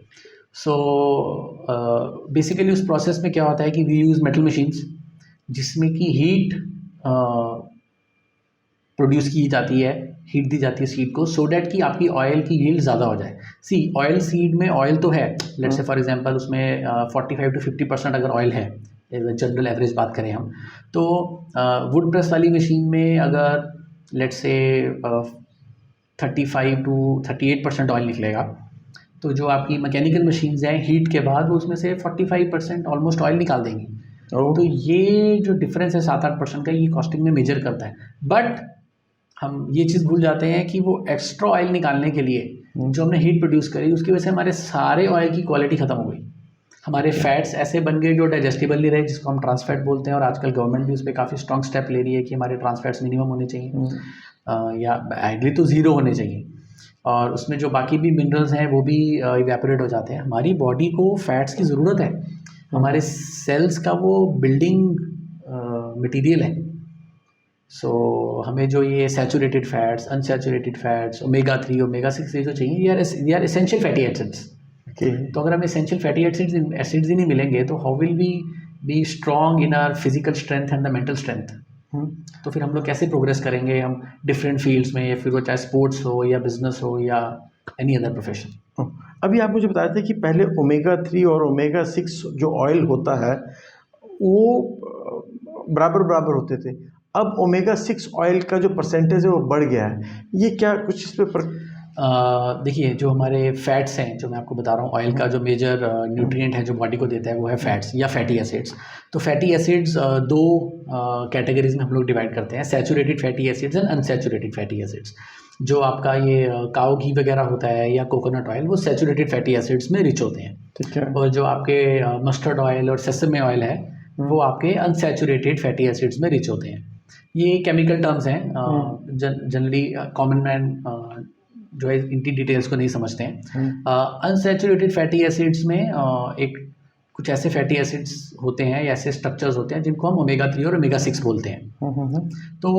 सो बेसिकली उस प्रोसेस में क्या होता है कि वी यूज़ मेटल मशीन्स जिसमें कि हीट प्रोड्यूस की जाती है, हीट दी जाती है सीड को, सो डैट कि आपकी ऑयल की यील्ड ज़्यादा हो जाए। सी ऑयल सीड में ऑयल तो है, लेट्स से फॉर एग्जांपल उसमें 45 to 50% अगर ऑयल है, जनरल एवरेज बात करें हम, तो वुड प्रेस वाली मशीन में अगर लेट्स से 35 to 38% ऑयल निकलेगा, तो जो आपकी मैकेनिकल मशीन्स हैं हीट के बाद वो उसमें से 45% ऑलमोस्ट ऑयल निकाल देंगी। तो ये जो डिफरेंस है 7-8% का, ये कॉस्टिंग में मेजर करता है। बट हम ये चीज़ भूल जाते हैं कि वो एक्स्ट्रा ऑयल निकालने के लिए जो हमने हीट प्रोड्यूस करी उसकी वजह से हमारे सारे ऑयल की क्वालिटी ख़त्म हो गई। हमारे फैट्स ऐसे बन गए जो डाइजेस्टिबल नहीं रहे, जिसको हम ट्रांस फैट बोलते हैं, और आजकल गवर्नमेंट भी उस पर काफ़ी स्ट्रॉन्ग स्टेप ले रही है कि हमारे ट्रांस फैट्स मिनिमम होने चाहिए या आइडली तो ज़ीरो होने चाहिए, और उसमें जो बाकी भी मिनरल्स हैं वो भी इवेपोरेट हो जाते हैं। हमारी बॉडी को फैट्स की ज़रूरत है, हमारे सेल्स का वो बिल्डिंग मटेरियल है। सो हमें जो ये saturated fats, unsaturated fats, omega 3 omega 6 ये जो चाहिए, ये आर एसेंशियल फैटी एसिड्स। तो अगर हमें एसेंशियल फैटी एसिड्स ही नहीं मिलेंगे तो how will we be strong in our physical strength and the mental strength? तो फिर हम लोग कैसे प्रोग्रेस करेंगे हम डिफरेंट फील्ड्स में, या फिर वो चाहे स्पोर्ट्स हो या बिजनेस हो या एनी अदर प्रोफेशन। अभी आप मुझे बता रहे थे कि पहले ओमेगा 3 और ओमेगा 6 जो ऑयल होता है वो बराबर बराबर होते थे, अब ओमेगा 6 ऑयल का जो परसेंटेज है वो बढ़ गया है, ये क्या कुछ इस पे देखिए, जो हमारे फैट्स हैं, जो मैं आपको बता रहा हूँ, ऑयल का जो मेजर न्यूट्रिएंट है जो बॉडी को देता है वो है फैट्स या फैटी एसिड्स। तो फैटी एसिड्स दो कैटेगरीज में हम लोग डिवाइड करते हैं, saturated fatty acids and unsaturated fatty acids. जो आपका ये काऊ घी वगैरह होता है या कोकोनट ऑयल, वो सैचुरेटेड फैटी एसिड्स में रिच होते हैं। ठीक है। और जो आपके मस्टर्ड ऑयल और सेसमे ऑयल है वो आपके अनसैचुरेटेड फैटी एसिड्स में रिच होते हैं। ये केमिकल टर्म्स हैं, जनरली कॉमन मैन जो है इनकी डिटेल्स को नहीं समझते हैं। अनसैचुरेटेड फैटी एसिड्स में एक कुछ ऐसे फैटी एसिड्स होते हैं या ऐसे स्ट्रक्चर्स होते हैं जिनको हम ओमेगा 3 और ओमेगा 6 बोलते हैं। तो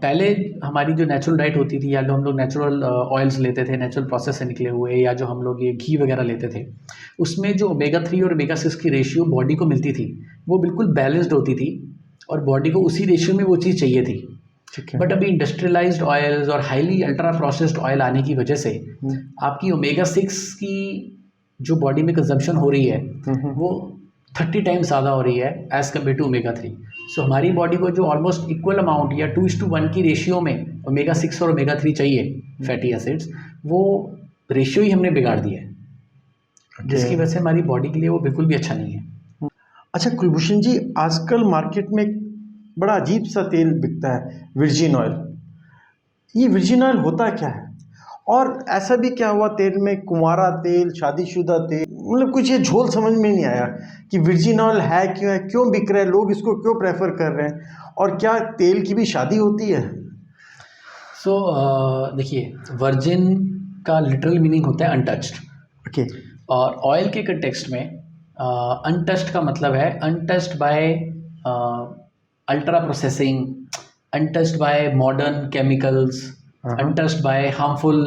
पहले हमारी जो नेचुरल डाइट होती थी, या जो हम लोग नेचुरल ऑयल्स लेते थे नेचुरल प्रोसेस से निकले हुए, या जो हम लोग ये घी वगैरह लेते थे, उसमें जो ओमेगा 3 और ओमेगा 6 की रेशियो बॉडी को मिलती थी वो बिल्कुल बैलेंस्ड होती थी, और बॉडी को उसी रेशियो में वो चीज़ चाहिए थी। बट अभी इंडस्ट्रियलाइज्ड ऑयल्स और हाईली अल्ट्रा प्रोसेस्ड ऑयल आने की वजह से आपकी ओमेगा 6 की जो बॉडी में कंजम्पशन हो रही है वो 30 टाइम्स ज़्यादा हो रही है एज़ कम्पेयर टू ओमेगा 3। सो हमारी बॉडी को जो ऑलमोस्ट इक्वल अमाउंट या 2:1 की रेशियो में ओमेगा 6 और ओमेगा 3 चाहिए फैटी एसिड्स, वो रेशियो ही हमने बिगाड़ दिया है, जिसकी वजह से हमारी बॉडी के लिए वो बिल्कुल भी अच्छा नहीं है। अच्छा कुलभूषण जी, आजकल मार्केट में बड़ा अजीब सा तेल बिकता है, वर्जिन ऑयल। ये वर्जिन ऑयल होता क्या है, और ऐसा भी क्या हुआ तेल में, कुंवारा तेल, शादीशुदा तेल, मतलब कुछ ये झोल समझ में नहीं आया कि वर्जिन ऑयल है, क्यों बिक रहा है, लोग इसको क्यों प्रेफर कर रहे हैं, और क्या तेल की भी शादी होती है? सो देखिए, वर्जिन का लिटरल मीनिंग होता है अनटच्ड, ओके। और ऑयल के कंटेक्स्ट में अनटच्ड का मतलब है untouched by ultra processing, untouched by modern chemicals, untouched by harmful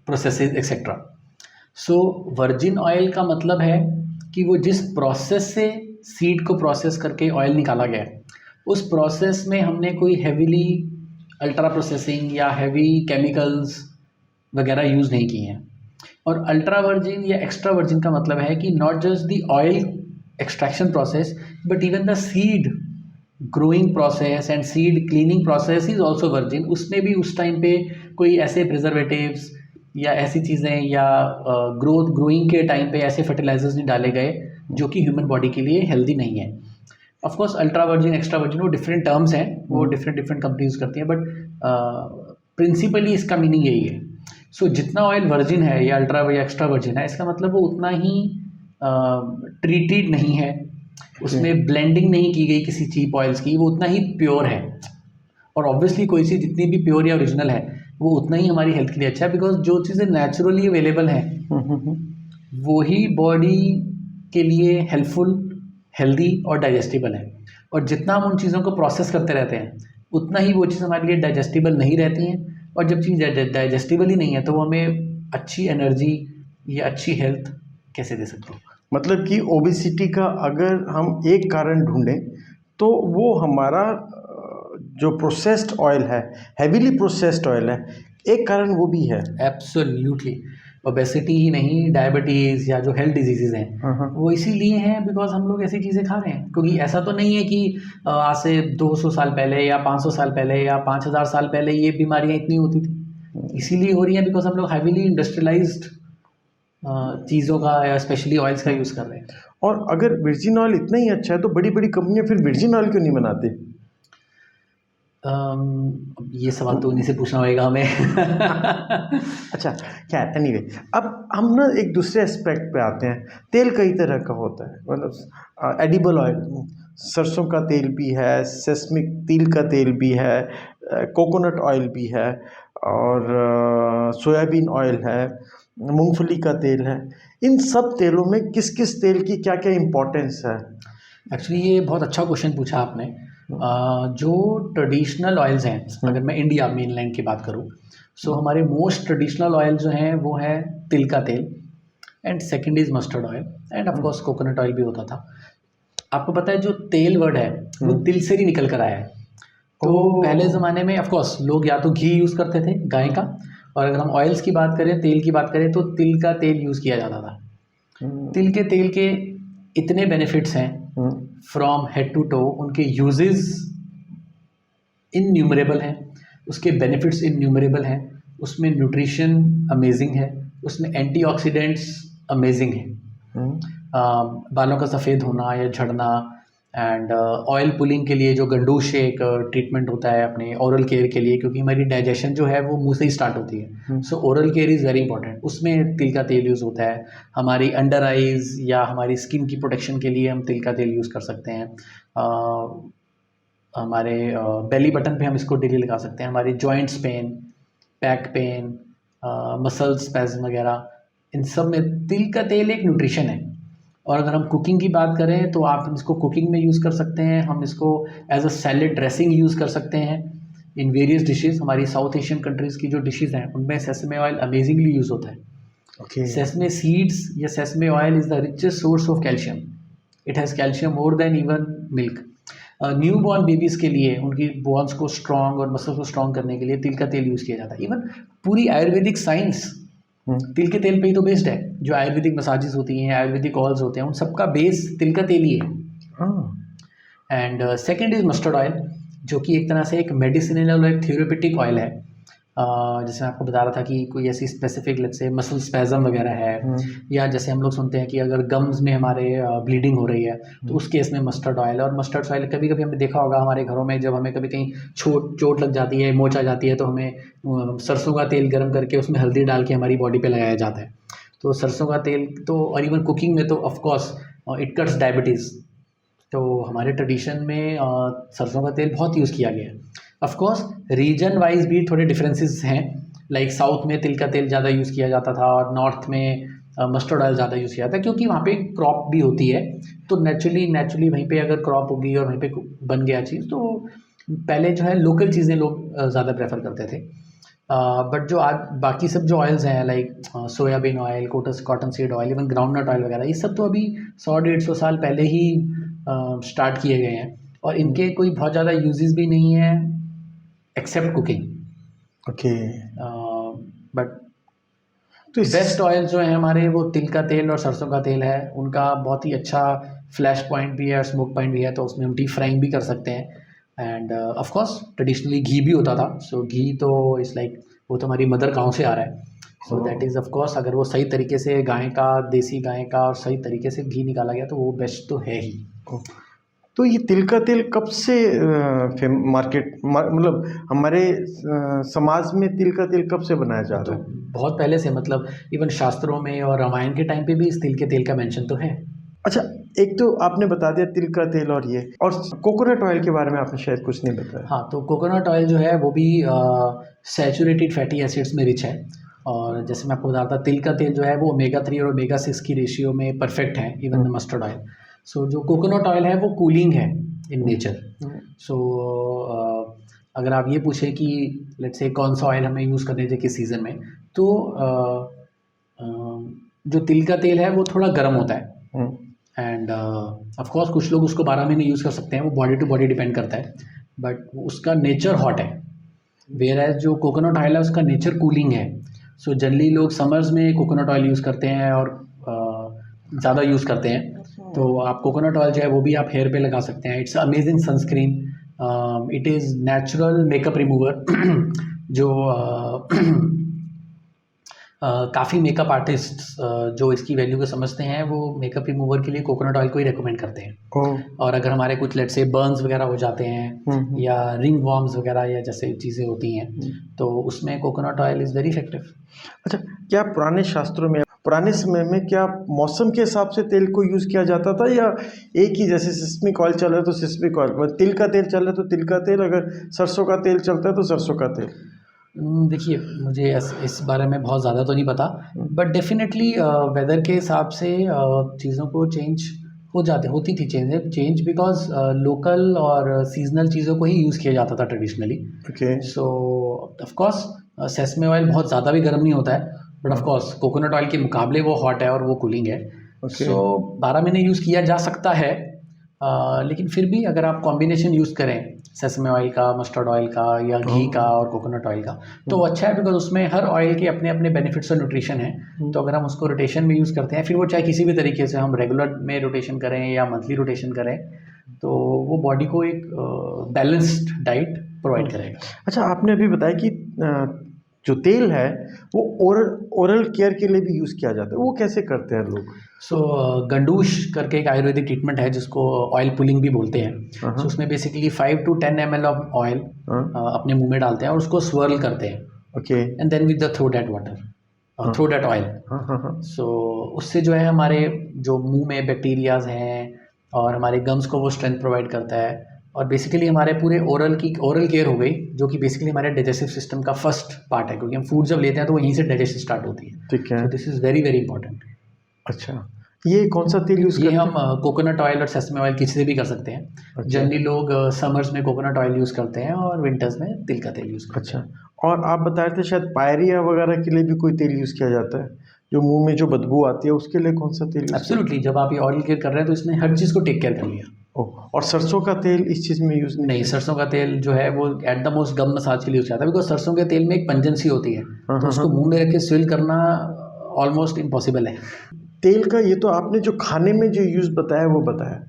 processes etcetera. So virgin oil का मतलब है कि वो जिस प्रोसेस से सीड को प्रोसेस करके ऑयल निकाला गया है, उस प्रोसेस में हमने कोई हैवीली अल्ट्रा प्रोसेसिंग या हैवी केमिकल्स वगैरह यूज़ नहीं किए हैं। और अल्ट्रा वर्जिन या एक्स्ट्रा वर्जिन का मतलब है कि not just the oil extraction process but even the seed growing process and seed cleaning process is also virgin. उसमें भी उस टाइम पे कोई ऐसे प्रिजर्वेटिव्स या ऐसी चीज़ें या ग्रोइंग के टाइम पे ऐसे फर्टिलाइजर्स नहीं डाले गए जो कि ह्यूमन बॉडी के लिए हेल्दी नहीं है। Of course ultra virgin extra virgin वो डिफरेंट टर्म्स हैं, वो डिफरेंट कंपनी यूज़ करती हैं, बट प्रिंसिपली इसका मीनिंग यही है। सो जितना ऑयल वर्जिन है या अल्ट्रा या एक्स्ट्रा वर्जिन है, इसका मतलब वो उतना ही ट्रीटेड नहीं है, उसमें ब्लेंडिंग नहीं की गई किसी चीप ऑयल्स की, वो उतना ही प्योर है। और ऑब्वियसली कोई चीज़ जितनी भी प्योर या ओरिजिनल है वो उतना ही हमारी हेल्थ के लिए अच्छा है, बिकॉज जो चीज़ें नेचुरली अवेलेबल हैं वो ही बॉडी के लिए हेल्पफुल, हेल्दी और डाइजेस्टिबल है। और जितना हम उन चीज़ों को प्रोसेस करते रहते हैं उतना ही वो चीज़ हमारे लिए डाइजेस्टिबल नहीं रहती हैं, और जब चीज़ डाइजेस्टिबल ही नहीं है तो वो हमें अच्छी एनर्जी या अच्छी हेल्थ कैसे दे सकते हैं। मतलब कि ओबेसिटी का अगर हम एक कारण ढूंढें तो वो हमारा जो प्रोसेस्ड ऑयल है, हैवीली प्रोसेस्ड ऑयल है, एक कारण वो भी है। एब्सोल्युटली। ओबेसिटी ही नहीं, डायबिटीज़ या जो हेल्थ डिजीज़ेज़ हैं वो इसीलिए हैं बिकॉज हम लोग ऐसी चीज़ें खा रहे हैं। क्योंकि ऐसा तो नहीं है कि आज से 200 साल पहले या 500 साल पहले या 5000 साल पहले ये बीमारियां इतनी होती थी। इसीलिए हो रही हैं बिकॉज हम लोग हैवीली इंडस्ट्रियलाइज्ड चीज़ों का या स्पेशली ऑयल्स का यूज़ कर रहे हैं। और अगर वर्जिन ऑयल इतना ही अच्छा है तो बड़ी बड़ी कंपनियां फिर वर्जिन ऑयल क्यों नहीं बनाती? ये सवाल तो उन्हीं से पूछना होगा हमें। अच्छा, खैर एनीवे, अब हम ना एक दूसरे एस्पेक्ट पे आते हैं। तेल कई तरह का होता है, मतलब एडिबल ऑयल, सरसों का तेल भी है, सेसमिक तिल का तेल भी है, कोकोनट ऑयल भी है, और सोयाबीन ऑयल है, मूंगफली का तेल है। इन सब तेलों में किस किस तेल की क्या क्या इम्पोर्टेंस है? एक्चुअली ये बहुत अच्छा क्वेश्चन पूछा आपने। जो ट्रेडिशनल ऑयल्स हैं, अगर मैं इंडिया मेनलैंड की बात करूँ, सो हमारे मोस्ट ट्रेडिशनल ऑयल जो हैं वो है तिल का तेल, and second is mustard oil, end of course coconut oil भी होता था। आपको पता है जो तेल वर्ड है वो तिल से ही निकल कर आया है। तो पहले ज़माने में ऑफ कोर्स लोग या तो घी यूज़ करते थे गाय का, और अगर हम ऑयल्स की बात करें, तेल की बात करें, तो तिल का तेल यूज़ किया जाता था। तिल के तेल के इतने बेनिफिट्स हैं फ्रॉम हेड टू टो, उनके यूजेस इनन्यूमरेबल हैं, उसके बेनिफिट्स इनन्यूमरेबल हैं, उसमें न्यूट्रिशन अमेजिंग है, उसमें एंटीऑक्सीडेंट्स अमेजिंग है। बालों का सफ़ेद होना या झड़ना, एंड ऑयल पुलिंग के लिए जो गंडूश एक ट्रीटमेंट होता है अपने ओरल केयर के लिए, क्योंकि हमारी डाइजेशन जो है वो मुंह से ही स्टार्ट होती है। सो oral care is very important, उसमें तिल का तेल यूज़ होता है। हमारी अंडर आइज़ या हमारी स्किन की प्रोटेक्शन के लिए हम तिल का तेल यूज़ कर सकते हैं। हमारे बेली बटन पे हम इसको डेली लगा सकते हैं। हमारे joints pain, back pain, muscles spasm वगैरह, इन सब में तिल का तेल एक न्यूट्रिशन है। और अगर हम कुकिंग की बात करें तो आप इसको कुकिंग में यूज़ कर सकते हैं, हम इसको as a salad dressing use कर सकते हैं इन वेरियस डिशेज़। हमारी साउथ एशियन कंट्रीज़ की जो डिशेज़ हैं उनमें सेसमे ऑयल अमेजिंगली यूज़ होता है। Okay. सेसमे सीड्स या sesame oil is the richest source of calcium. It has calcium more than even milk. New born babies के लिए उनकी बोन्स को स्ट्रॉन्ग और मसल्स को स्ट्रॉन्ग करने के लिए तिल का तेल यूज़ किया जाता है। इवन पूरी आयुर्वेदिक साइंस तिल के तेल पे ही तो बेस्ड है। जो आयुर्वेदिक मसाजेस होती हैं, आयुर्वेदिक ऑयल्स होते हैं, उन सबका बेस तिल का तेल ही है। And second is mustard oil, जो कि एक तरह से एक मेडिसिनल और एक थेरेपेटिक ऑयल है। जैसे मैं आपको बता रहा था कि कोई ऐसी specific let's say muscle spasm वगैरह है, या जैसे हम लोग सुनते हैं कि अगर गम्स में हमारे ब्लीडिंग हो रही है तो उस केस में मस्टर्ड ऑयल। और मस्टर्ड ऑयल कभी कभी हमने देखा होगा हमारे घरों में, जब हमें कभी कहीं चोट लग जाती है, मोच आ जाती है, तो हमें सरसों का तेल गर्म करके उसमें हल्दी डाल के हमारी बॉडी पे लगाया जाता है। तो सरसों का तेल तो, और इवन कुकिंग में तो ऑफकोर्स इट कट्स डायबिटीज़। तो हमारे ट्रेडिशन में सरसों का तेल बहुत यूज़ किया गया है। ऑफकोर्स रीजन वाइज भी थोड़े डिफरेंसेस हैं। लाइक साउथ में तिल का तेल ज़्यादा यूज़ किया जाता था और नॉर्थ में मस्टर्ड ऑयल ज़्यादा यूज़ किया जाता है, क्योंकि वहाँ पे क्रॉप भी होती है। तो नेचुरली वहीं पे अगर क्रॉप होगी और वहीं पे बन गया चीज़, तो पहले जो है लोकल चीज़ें लोग ज़्यादा प्रेफर करते थे। बट जो आज बाकी सब जो ऑयल्स हैं, like soybean oil, cotton seed oil, even groundnut oil वगैरह, ये सब तो अभी 100-150 साल पहले ही स्टार्ट किए गए हैं और इनके कोई बहुत ज़्यादा यूजेस भी नहीं है एक्सेप्ट कुकिंग। ओके। बट तो बेस्ट ऑयल जो है हमारे, वो तिल का तेल और सरसों का तेल है। उनका बहुत ही अच्छा फ्लैश पॉइंट भी है और स्मोक पॉइंट भी है, तो उसमें हम डीप फ्राइंग भी कर सकते हैं। एंड ऑफ कोर्स ट्रेडिशनली घी भी होता था, सो घी तो इज़ लाइक वो तो हमारी मदर काउ से आ रहा है, so that is of course अगर वो सही तरीके से गाय का, देसी गाय का और सही तरीके से घी निकाला गया तो वो बेस्ट तो है ही। तो ये तिल का तेल कब से मतलब हमारे समाज में तिल का तेल कब से बनाया जा रहा है? बहुत पहले से, मतलब इवन शास्त्रों में और रामायण के टाइम पे भी इस तिल के तेल का मेंशन तो है। अच्छा, एक तो आपने बता दिया तिल का तेल और ये, और कोकोनट ऑयल के बारे में आपने शायद कुछ नहीं बताया। हाँ, तो कोकोनट ऑयल जो है वो भी सैचुरेटेड फैटी एसिड्स में रिच है। और जैसे मैं आपको बता रहा था, तिल का तेल जो है वो ओमेगा 3 और ओमेगा 6 की रेशियो में परफेक्ट है, इवन द मस्टर्ड ऑयल। सो जो कोकोनट ऑयल है वो कूलिंग है इन नेचर। सो अगर आप ये पूछें कि लेट्स से कौन सा ऑयल हमें यूज़ करने चाहिए किस सीज़न में, तो जो तिल का तेल है वो थोड़ा गर्म होता है। एंड ऑफ कोर्स कुछ लोग उसको 12 महीने यूज़ कर सकते हैं, वो बॉडी टू बॉडी डिपेंड करता है, बट उसका नेचर हॉट है। वेयर एज जो कोकोनट ऑयल है उसका नेचर कूलिंग है। सो जनरली लोग समर्स में कोकोनट ऑयल यूज़ करते हैं और ज़्यादा यूज़ करते हैं। तो आप कोकोनट ऑयल जो है वो भी आप हेयर पे लगा सकते हैं। It's amazing sunscreen, it is natural makeup remover. जो काफ़ी मेकअप आर्टिस्ट जो इसकी वैल्यू को समझते हैं, वो मेकअप रिमूवर के लिए कोकोनट ऑयल को ही रेकमेंड करते हैं। और अगर हमारे कुछ लेट से बर्न्स वगैरह हो जाते हैं या रिंग वॉर्म्स वगैरह या जैसे चीज़ें होती हैं, तो उसमें coconut oil is very effective. अच्छा, क्या पुराने शास्त्रों में, पुराने समय में क्या मौसम के हिसाब से तेल को यूज़ किया जाता था, या एक ही, जैसे सिस्मिक ऑयल चल रहा है तो सिस्मिक ऑयल, तिल का तेल चल रहा है तो तिल का तेल, अगर सरसों का तेल चलता है तो सरसों का तेल? देखिए, मुझे इस बारे में बहुत ज़्यादा तो नहीं पता, बट डेफिनेटली वेदर के हिसाब से चीज़ों को चेंज होती थी चेंज बिकॉज लोकल और सीजनल चीज़ों को ही यूज़ किया जाता था traditionally. Okay. So of course sesame oil बहुत ज़्यादा भी गर्म नहीं होता है, but of course coconut oil के मुकाबले वो हॉट है और वो कूलिंग है। सो 12 महीने यूज़ किया जा सकता है, लेकिन फिर भी अगर आप कॉम्बिनेशन यूज़ करें सेसमे ऑयल का, मस्टर्ड ऑयल का या घी का और कोकोनट ऑयल का, तो अच्छा है, बिकॉज उसमें हर ऑयल के अपने अपने बेनिफिट्स और न्यूट्रिशन है। तो अगर हम उसको रोटेशन में यूज़ करते हैं, फिर वो चाहे किसी भी तरीके से हम रेगुलर में रोटेशन करें या मंथली रोटेशन करें, तो वो बॉडी को एक बैलेंस्ड डाइट प्रोवाइड करेगा। अच्छा, आपने अभी बताया कि जो तेल है वो ओरल केयर के लिए भी यूज़ किया जाता है, वो कैसे करते हैं लोग? सो गंडूश करके एक आयुर्वेदिक ट्रीटमेंट है जिसको ऑयल पुलिंग भी बोलते हैं। सो उसमें basically 5 to 10 ml of oil अपने मुंह में डालते हैं और उसको स्वर्ल करते हैं। Okay. And then with the throw that water, throw that oil. So उससे जो है हमारे जो मुंह में बैक्टीरियाज हैं और हमारे गम्स को वो स्ट्रेंथ प्रोवाइड करता है, और बेसिकली हमारे पूरे ओरल केयर हो गई, जो कि बेसिकली हमारे डाइजेस्टिव सिस्टम का फर्स्ट पार्ट है, क्योंकि हम फूड जब लेते हैं तो वहीं से डाइजेशन स्टार्ट होती है। ठीक है। So this is very very important. अच्छा, ये कौन सा तेल यूज़ ये करते हैं? हम कोकोनट ऑयल और सेसमे ऑयल किसी से भी कर सकते हैं। जनरली लोग समर्स में कोकोनट ऑयल यूज़ करते हैं और विंटर्स में तिल का तेल यूज़ करते हैं। अच्छा, और आप बता रहे थे शायद पायरिया वगैरह के लिए भी कोई तेल यूज़ किया जाता है, जो मुंह में जो बदबू आती है उसके लिए कौन सा तेल? एब्सोल्युटली, जब आप ये ऑयल केयर कर रहे हैं तो इसने हर चीज़ को टेक केयर कर लिया। और सरसों का तेल इस चीज़ में यूज़ नहीं, सरसों का तेल जो है वो at the most gum massage के लिए यूज़ किया जाता है, बिकॉज सरसों के तेल में एक पंजेंसी होती है, तो उसको मुंह में रख के स्विल करना ऑलमोस्ट इम्पॉसिबल है। तेल का ये तो आपने जो खाने में जो यूज़ बताया वो बताया,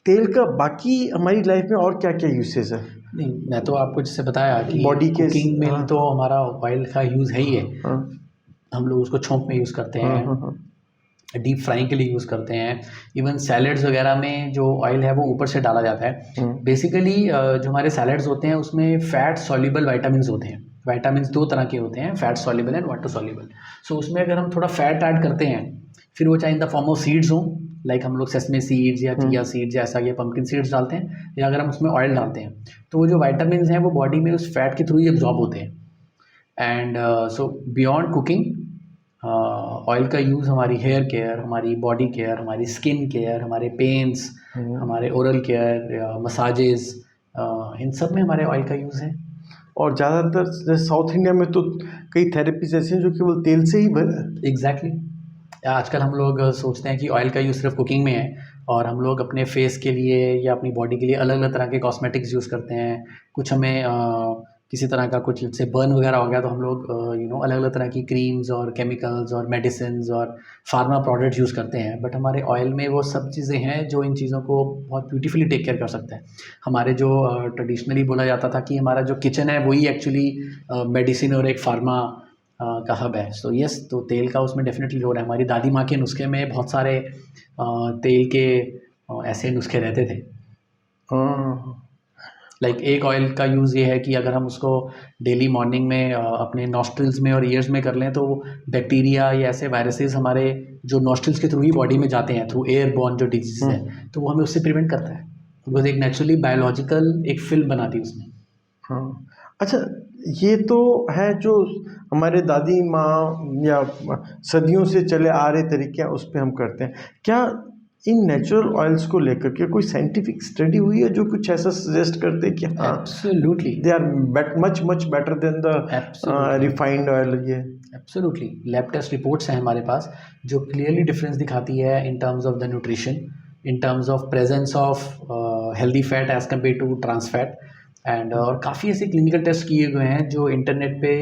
तेल का बाकी हमारी लाइफ में और क्या क्या यूसेज है? नहीं, मैं तो आपको जैसे बताया कि बॉडी के कुकिंग में तो हमारा ऑयल का यूज़ है ही है। हम लोग उसको छोंक में यूज़ करते हैं, डीप फ्राइंग के लिए यूज़ करते हैं, इवन सैलड्स वगैरह में जो ऑयल है वो ऊपर से डाला जाता है। बेसिकली जो हमारे सैलड्स होते हैं उसमें फैट सॉल्युबल विटामिन्स होते हैं। विटामिन्स 2 तरह के होते हैं, fat soluble and water soluble. So उसमें अगर हम थोड़ा फैट ऐड करते हैं, फिर वो चाहे in the form of seeds हों, लाइक हम लोग सेसमे सीड्स या चिया सीड्स जैसा या पम्पकिन सीड्स डालते हैं, या अगर हम उसमें ऑयल डालते हैं, तो वो जो विटामिन्स हैं वो बॉडी में उस फैट के थ्रू ही एब्जॉर्ब होते हैं। And so beyond cooking oil का यूज़ हमारी हेयर केयर, हमारी बॉडी केयर, हमारी स्किन केयर, हमारे पेन्स, हमारे ओरल केयर, मसाजेस, इन सब में हमारे ऑयल का यूज़ है। और ज़्यादातर जैसे साउथ इंडिया में तो कई थेरेपीज ऐसी हैं जो केवल तेल से ही एग्जैक्टली आजकल हम लोग सोचते हैं कि ऑयल का यूज़ सिर्फ कुकिंग में है, और हम लोग अपने फेस के लिए या अपनी बॉडी के लिए अलग अलग तरह के कॉस्मेटिक्स यूज़ करते हैं। कुछ हमें किसी तरह का कुछ से बर्न वगैरह हो गया तो हम लोग अलग अलग तरह की क्रीम्स और केमिकल्स और मेडिसिन और फार्मा प्रोडक्ट्स यूज़ करते हैं। बट हमारे ऑयल में वो सब चीज़ें हैं जो इन चीज़ों को बहुत ब्यूटीफुली टेक केयर कर सकते हैं। हमारे जो ट्रेडिशनली बोला जाता था कि हमारा जो किचन है वही एक्चुअली मेडिसिन और एक फार्मा का हब है। सो यस, तो तेल का उसमें डेफिनेटली रोल है। हमारी दादी माँ के नुस्खे में बहुत सारे तेल के ऐसे नुस्खे रहते थे। लाइक एक ऑयल का यूज़ ये है कि अगर हम उसको डेली मॉर्निंग में अपने नॉस्ट्रिल्स में और ईयर्स में कर लें तो बैक्टीरिया या ऐसे वायरसेस हमारे जो नॉस्ट्रिल्स के थ्रू ही बॉडी में जाते हैं, थ्रू एयर बॉर्न जो डिजीज़ है, तो वो हमें उससे प्रिवेंट करता है। बिकॉज एक नेचुरली बायोलॉजिकल एक फिल्म बना दी उसने। हाँ, अच्छा, ये तो है जो हमारे दादी माँ या सदियों से चले आ रहे तरीके हैं उस पे हम करते हैं। क्या इन नेचुरल ऑयल्स को लेकर के कोई साइंटिफिक स्टडी हुई है जो कुछ ऐसा सजेस्ट करते हैं कि हाँ absolutely they are much better than the refined oil? ये एब्सोल्युटली लैब टेस्ट रिपोर्ट्स हैं हमारे पास जो क्लियरली डिफरेंस दिखाती है in terms of the nutrition, in terms of presence of healthy fat as compare to trans fat. And और काफ़ी ऐसे क्लिनिकल टेस्ट किए गए हैं जो इंटरनेट पे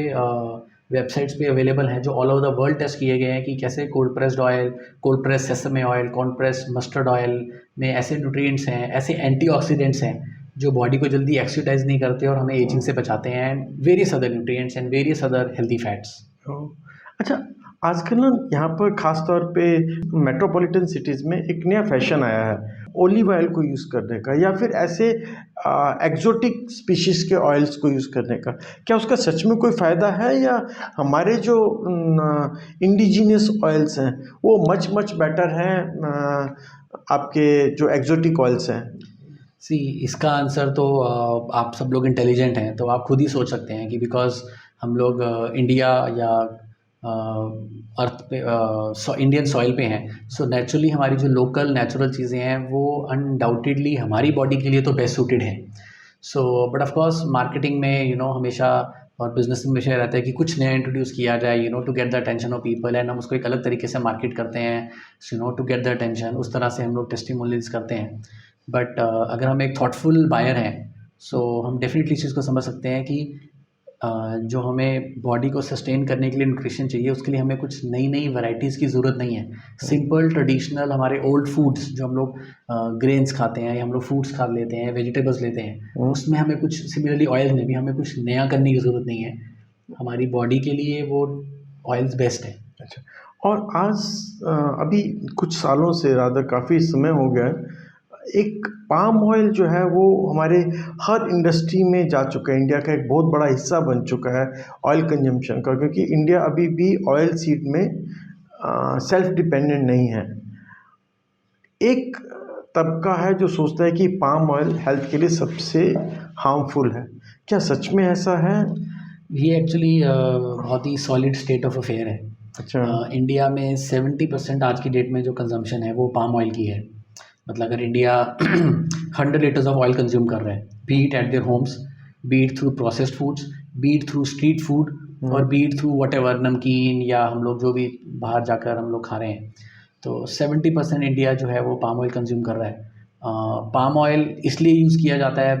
वेबसाइट्स पे अवेलेबल हैं, जो all over the world test किए गए हैं कि कैसे cold pressed oil, cold press sesame oil, cold press mustard oil में ऐसे न्यूट्रिएंट्स हैं, ऐसे एंटीऑक्सीडेंट्स हैं जो बॉडी को जल्दी एक्सिटाइज नहीं करते और हमें एजिंग से बचाते हैं, and various other nutrients and various other healthy fats. अच्छा, आजकल ना यहाँ पर ख़ास तौर पे मेट्रोपॉलिटन सिटीज़ में एक नया फैशन आया है ओलिव ऑयल को यूज़ करने का, या फिर ऐसे एक्जोटिक स्पीशीज़ के ऑयल्स को यूज़ करने का। क्या उसका सच में कोई फ़ायदा है, या हमारे जो इंडिजीनियस ऑयल्स हैं वो मच बेटर हैं आपके जो एक्जोटिक ऑयल्स हैं? सी, इसका आंसर तो आप सब लोग इंटेलिजेंट हैं तो आप खुद ही सोच सकते हैं कि बिकॉज हम लोग इंडिया या अर्थ पे इंडियन सॉइल पे हैं, सो नेचुरली हमारी जो लोकल नेचुरल चीज़ें हैं वो अनडाउटेडली हमारी बॉडी के लिए तो बेस्ट सूटेड हैं। So but of course marketing में हमेशा और बिजनेस में हमेशा रहता है कि कुछ नया इंट्रोड्यूस किया जाए to get the attention of people, and हम उसको एक अलग तरीके से मार्केट करते हैं टू गेट द अटेंशन। उस तरह से हम लोग टेस्टिमोनियल्स करते हैं। बट अगर हम एक थॉटफुल बायर हैं सो हम डेफिनेटली इस चीज़ को समझ सकते हैं कि जो हमें बॉडी को सस्टेन करने के लिए न्यूट्रिशन चाहिए उसके लिए हमें कुछ नई नई वैरायटीज़ की ज़रूरत नहीं है। सिंपल ट्रेडिशनल हमारे ओल्ड फूड्स जो हम लोग ग्रेन्स खाते हैं या हम लोग फ्रूट्स खा लेते हैं, वेजिटेबल्स लेते हैं, उसमें हमें कुछ सिमिलरली ऑयल में भी हमें कुछ नया करने की ज़रूरत नहीं है। हमारी बॉडी के लिए वो ऑयल्स बेस्ट है। अच्छा, और आज अभी कुछ सालों से ज़्यादा काफ़ी समय हो गया है, एक पाम ऑयल जो है वो हमारे हर इंडस्ट्री में जा चुका है, इंडिया का एक बहुत बड़ा हिस्सा बन चुका है ऑयल कंजम्पशन का, क्योंकि इंडिया अभी भी ऑयल सीड में सेल्फ डिपेंडेंट नहीं है। एक तबका है जो सोचता है कि पाम ऑयल हेल्थ के लिए सबसे हार्मफुल है। क्या सच में ऐसा है? ये एक्चुअली बहुत ही सॉलिड स्टेट ऑफ अफेयर है। अच्छा, इंडिया में 70% आज की डेट में जो कंजम्पशन है वो पाम ऑयल की है। मतलब अगर India 100 litres of oil consume कर रहा है, be it at their homes, be it through processed foods, be it through street food, और be it through whatever नमकीन या हम लोग जो भी बाहर जाकर हम लोग खा रहे हैं, तो 70% इंडिया जो है वो पाम ऑयल कंज्यूम कर रहा है। पाम ऑयल इसलिए यूज़ किया जाता है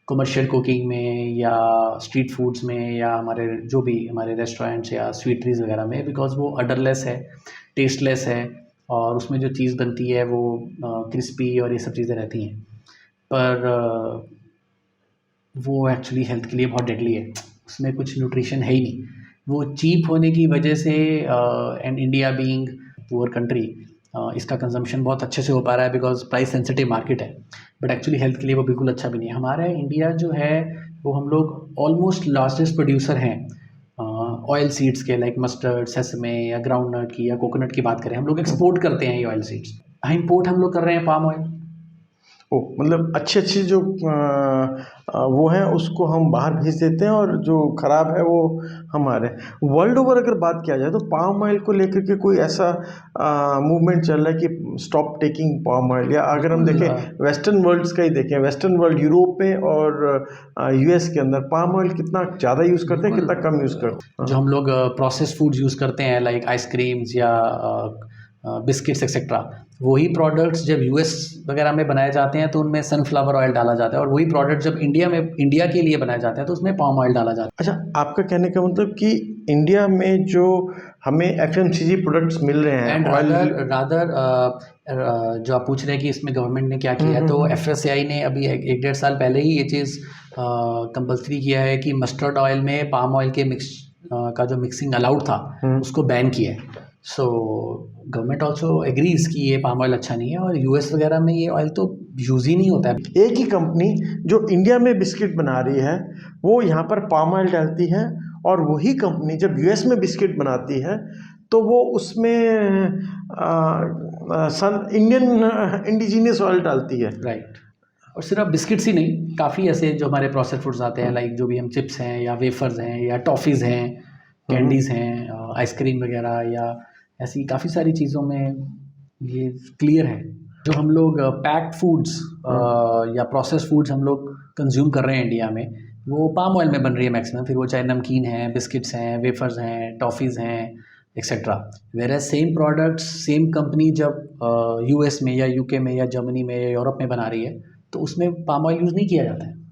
कमर्शियल कुकिंग में या स्ट्रीट फूड्स में या हमारे जो भी हमारे रेस्टोरेंट्स या स्वीटरीज वगैरह में, बिकॉज वो अडरलेस है, टेस्टलेस है, और उसमें जो चीज़ बनती है वो क्रिस्पी और ये सब चीज़ें रहती हैं। पर वो एक्चुअली हेल्थ के लिए बहुत डेडली है, उसमें कुछ न्यूट्रिशन है ही नहीं। वो चीप होने की वजह से and India being poor country इसका कंजम्पशन बहुत अच्छे से हो पा रहा है बिकॉज प्राइस सेंसिटिव मार्केट है, बट एक्चुअली हेल्थ के लिए वो बिल्कुल अच्छा भी नहीं है। हमारा इंडिया जो है वो हम लोग ऑलमोस्ट लार्जेस्ट प्रोड्यूसर हैं ऑयल सीड्स के, लाइक मस्टर्ड, सेसमे या ग्राउंडनट की या कोकोनट की बात करें, हम लोग एक्सपोर्ट करते हैं ये ऑयल सीड्स। इम्पोर्ट हम लोग कर रहे हैं पाम ऑयल। हो, मतलब अच्छे अच्छे जो वो हैं उसको हम बाहर भेज देते हैं और जो ख़राब है वो हमारे। वर्ल्ड ओवर अगर बात किया जाए तो पाम ऑयल को लेकर के कोई ऐसा मूवमेंट चल रहा है कि स्टॉप टेकिंग पाम ऑयल, या अगर हम बिल्कुल, देखें वेस्टर्न वर्ल्ड्स का ही देखें, वेस्टर्न वर्ल्ड यूरोप में और यूएस के अंदर पाम ऑयल कितना ज़्यादा यूज़ करते हैं, बिल्कुल। कितना कम यूज़ करते हैं। जो हम लोग प्रोसेस फूड्स यूज़ करते हैं लाइक आइसक्रीम्स या बिस्किट्स एक्सेट्रा, वही प्रोडक्ट्स जब यूएस वगैरह में बनाए जाते हैं तो उनमें सनफ्लावर ऑयल डाला जाता है, और वही प्रोडक्ट जब इंडिया के लिए बनाए जाते हैं तो उसमें पाम ऑयल डाला जाता अच्छा, आपका कहने का मतलब कि इंडिया में जो हमें एफएमसीजी प्रोडक्ट्स मिल रहे है। हैं एंड ऑयल। रादर जो आप पूछ रहे हैं कि इसमें गवर्नमेंट ने क्या किया है, तो एफएसएआई ने अभी एक डेढ़ साल पहले ही ये चीज़ कंपल्सरी किया है कि मस्टर्ड ऑयल में पाम ऑयल के मिक्स का जो मिक्सिंग अलाउड था उसको बैन किया है। सो गवर्नमेंट ऑल्सो एग्रीज कि ये पाम ऑयल अच्छा नहीं है, और यूएस वगैरह में ये ऑयल तो यूज़ ही नहीं होता है। एक ही कंपनी जो इंडिया में बिस्किट बना रही है वो यहाँ पर पाम ऑयल डालती है, और वही कंपनी जब यूएस में बिस्किट बनाती है तो वो उसमें इंडियन इंडिजीनियस ऑयल डालती है। राइट। और सिर्फ बिस्किट्स ही नहीं, काफ़ी ऐसे जो हमारे प्रोसेस्ड फूड्स आते हैं लाइक जो भी हम चिप्स हैं या वेफर्स हैं या टॉफ़ीज़ हैं, कैंडीज़ हैं, आइसक्रीम वगैरह, या ऐसी काफ़ी सारी चीज़ों में ये क्लियर है। जो हम लोग पैक्ड फूड्स या प्रोसेस्ड फूड्स हम लोग कंज्यूम कर रहे हैं इंडिया में, वो पाम ऑयल में बन रही है मैक्सिमम, फिर वो चाहे नमकीन हैं, बिस्किट्स हैं, वेफर्स हैं, टॉफ़ीज़ हैं, etcetera. Where same products same company जब यूएस में या यूके में या जर्मनी में या यूरोप में बना रही है तो उसमें पाम ऑयल यूज़ नहीं किया जाता है।